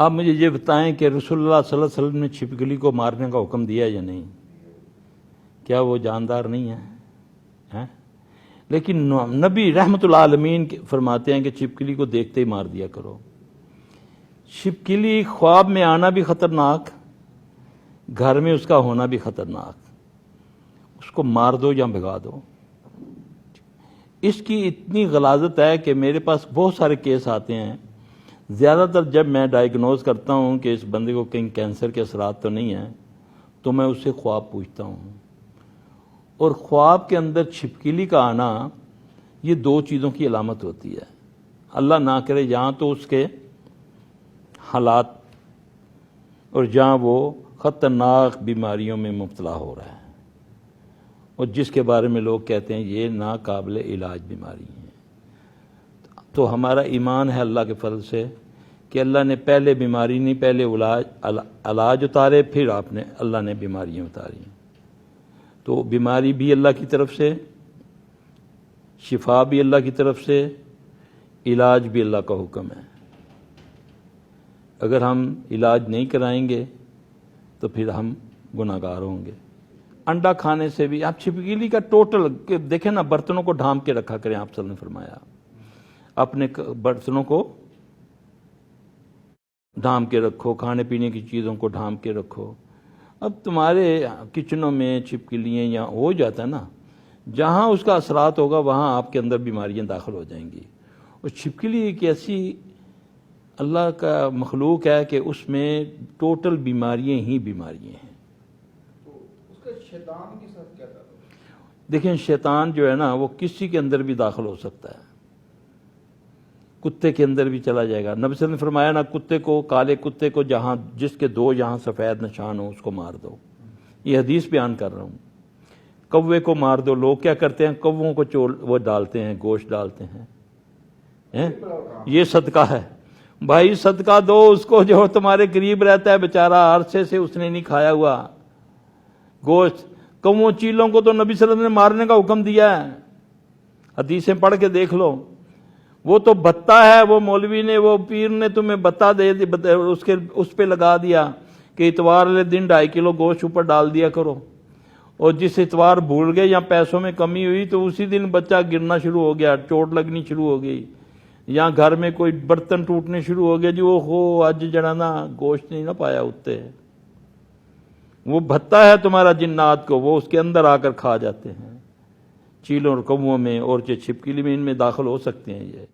آپ مجھے یہ بتائیں کہ رسول اللہ صلی اللہ علیہ وسلم نے چھپکلی کو مارنے کا حکم دیا یا نہیں؟ کیا وہ جاندار نہیں ہے؟ لیکن نبی رحمت العالمین فرماتے ہیں کہ چھپکلی کو دیکھتے ہی مار دیا کرو۔ چھپکلی خواب میں آنا بھی خطرناک، گھر میں اس کا ہونا بھی خطرناک، اس کو مار دو یا بھگا دو۔ اس کی اتنی غلاظت ہے کہ میرے پاس بہت سارے کیس آتے ہیں، زیادہ تر جب میں ڈائیگنوز کرتا ہوں کہ اس بندے کو کہیں کینسر کے اثرات تو نہیں ہیں، تو میں اس سے خواب پوچھتا ہوں، اور خواب کے اندر چھپکلی کا آنا یہ دو چیزوں کی علامت ہوتی ہے۔ اللہ نہ کرے جہاں تو اس کے حالات، اور جہاں وہ خطرناک بیماریوں میں مبتلا ہو رہا ہے، اور جس کے بارے میں لوگ کہتے ہیں یہ ناقابل علاج بیماری ہے۔ تو ہمارا ایمان ہے اللہ کے فضل سے کہ اللہ نے پہلے بیماری نہیں، پہلے علاج اتارے، پھر اللہ نے بیماریاں اتاری۔ تو بیماری بھی اللہ کی طرف سے، شفا بھی اللہ کی طرف سے، علاج بھی اللہ کا حکم ہے۔ اگر ہم علاج نہیں کرائیں گے تو پھر ہم گناہگار ہوں گے۔ انڈا کھانے سے بھی آپ چھپکلی کا ٹوٹل دیکھیں نا، برتنوں کو ڈھانپ کے رکھا کریں، آپ صلی اللہ نے فرمایا اپنے برتنوں کو ڈھانپ کے رکھو، کھانے پینے کی چیزوں کو ڈھانپ کے رکھو۔ اب تمہارے کچنوں میں چھپکلیاں یا ہو جاتا ہے نا، جہاں اس کا اثرات ہوگا وہاں آپ کے اندر بیماریاں داخل ہو جائیں گی۔ اور چھپکلی ایک ایسی اللہ کا مخلوق ہے کہ اس میں ٹوٹل بیماریاں ہی بیماریاں ہیں۔ تو اس کا شیطان کے ساتھ کیا تعلق ہے؟ دیکھیں شیطان جو ہے نا وہ کسی کے اندر بھی داخل ہو سکتا ہے، کتے کے اندر بھی چلا جائے گا۔ نبی صلی اللہ علیہ وسلم نے فرمایا نا، کتے کو، کالے کتے کو جہاں جس کے دو یہاں سفید نشان ہو اس کو مار دو۔ یہ حدیث بیان کر رہا ہوں۔ کوے کو مار دو۔ لوگ کیا کرتے ہیں، کووں کو وہ ڈالتے ہیں، گوشت ڈالتے ہیں، یہ صدقہ ہے۔ بھائی صدقہ دو اس کو جو تمہارے قریب رہتا ہے، بیچارہ عرصے سے اس نے نہیں کھایا ہوا گوشت۔ کووں چیلوں کو تو نبی صلی اللہ علیہ وسلم نے مارنے کا حکم دیا ہے، حدیثیں پڑھ کے دیکھ لو۔ وہ تو بتا ہے، وہ مولوی نے، وہ پیر نے تمہیں بتا دے اس پہ لگا دیا کہ اتوار والے دن 2.5 کلو گوشت اوپر ڈال دیا کرو، اور جس اتوار بھول گئے یا پیسوں میں کمی ہوئی تو اسی دن بچہ گرنا شروع ہو گیا، چوٹ لگنی شروع ہو گئی، یا گھر میں کوئی برتن ٹوٹنے شروع ہو گیا، جو ہو آج جڑا نا گوشت نہیں نہ پایا اتے۔ وہ بھتا ہے تمہارا جنات کو، وہ اس کے اندر آ کر کھا جاتے ہیں، چیلوں اور کووں میں، اور جو چھپکلی میں ان میں داخل ہو سکتے ہیں یہ۔